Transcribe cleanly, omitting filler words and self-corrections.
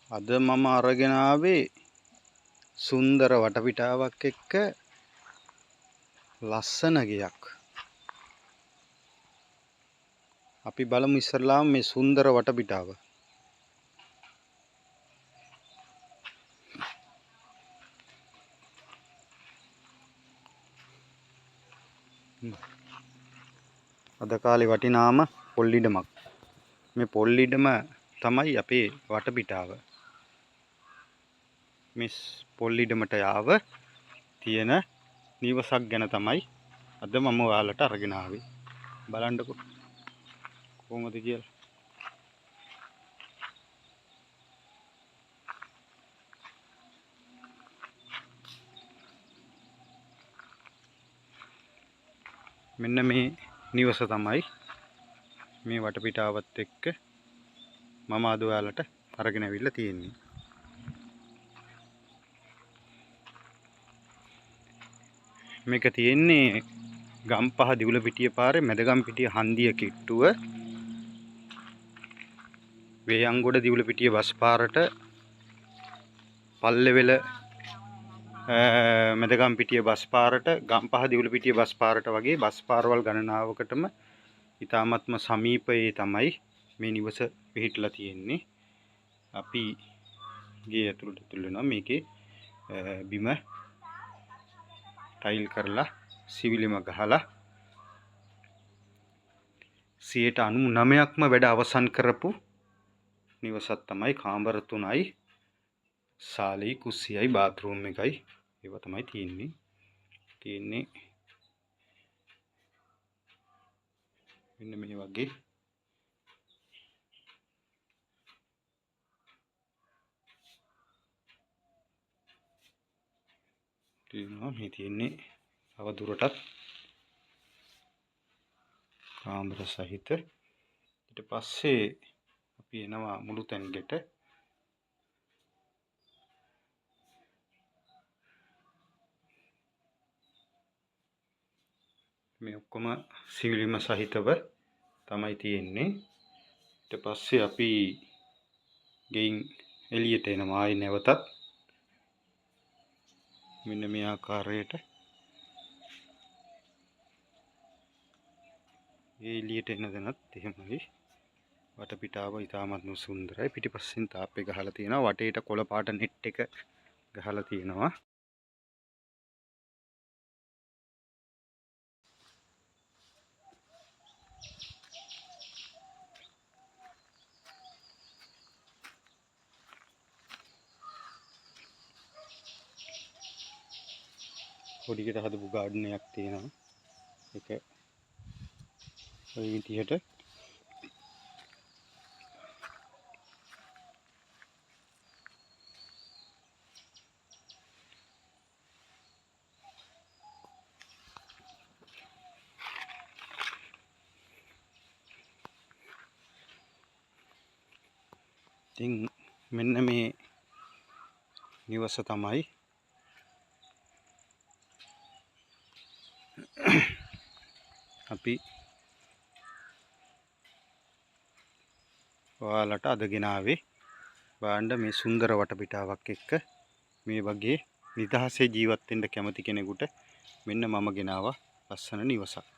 අද මම අරගෙන ආවේ සුන්දර වටපිටාවක් එක්ක ලස්සන ගෙයක්. අපි බලමු ඉස්සරලාම මේ සුන්දර වටපිටාව. අද කාලේ වටිනාම පොල් ඉඩමක්. මේ පොල් ඉඩම තමයි අපේ වටපිටාව. මේ පොල් ඉඩමට යාව තියෙන නිවසක් ගැන තමයි අද මම ඔයාලට අරගෙන ආවේ. බලන්නකො කොහොමද කියලා. මෙන්න මේ නිවස තමයි මේ වටපිටාවත් එක්ක මම අද ඔයාලට අරගෙන අවිල්ලා තියෙන්නේ. මේක තියෙන්නේ ගම්පහ දිවුලපිටිය පාරේ මැදගම්පිටිය හන්දිය කිට්ටුව වේයන්ගොඩ දිවුලපිටිය බස් පාරට පල්ලෙවෙල මැදගම්පිටිය බස් පාරට ගම්පහ දිවුලපිටිය බස් පාරට වගේ බස් පාරවල් ගණනාවකටම ඉතාමත්ම සමීපයේ තමයි මේ නිවස පිහිටලා තියෙන්නේ. අපි ගේ ඇතුළට තුලනවා මේකේ බිම ටයිල් කරලා සිවිලිම ගහලා 99%ක්ම වැඩ අවසන් කරපු නිවසක් තමයි. කාමර 3යි ශාලයි කුස්සියයි බාත්රූම් එකයි ඒවා තමයි තියෙන්නේ මෙන්න මේ වගේ තියෙනවා. මේ තියෙන්නේ තව දුරටත් කාමර සහිත. ඊට පස්සේ අපි එනවා මුළු තැන්ගෙට. මේ ඔක්කොම සිවිලිම සහිතව තමයි තියෙන්නේ. ඊට පස්සේ අපි ගෙයින් එළියට එනවා ආයි නැවතත් මෙන්න මේ ආකාරයට. ඒ එළියට එන දනත් එහෙමයි. වටපිටාව ඉතාමත්ම සුන්දරයි. පිටිපස්සෙන් තාප්පේ ගහලා තියෙනවා. වටේට කොළ පාට net එක ගහලා තියෙනවා. පොඩිකට හදපු ගාඩන් එකක් තියෙනවා. ඒක ඔය විදිහට ඉතින් මෙන්න මේ නිවස තමයි අපි ඔයාලට අද ගෙනාවේ. බලන්න මේ සුන්දර වටපිටාවක් එක්ක මේ වගේ නිදහසේ ජීවත් වෙන්න කැමති කෙනෙකුට මෙන්න මම ගෙනාවා ලස්සන නිවසක්.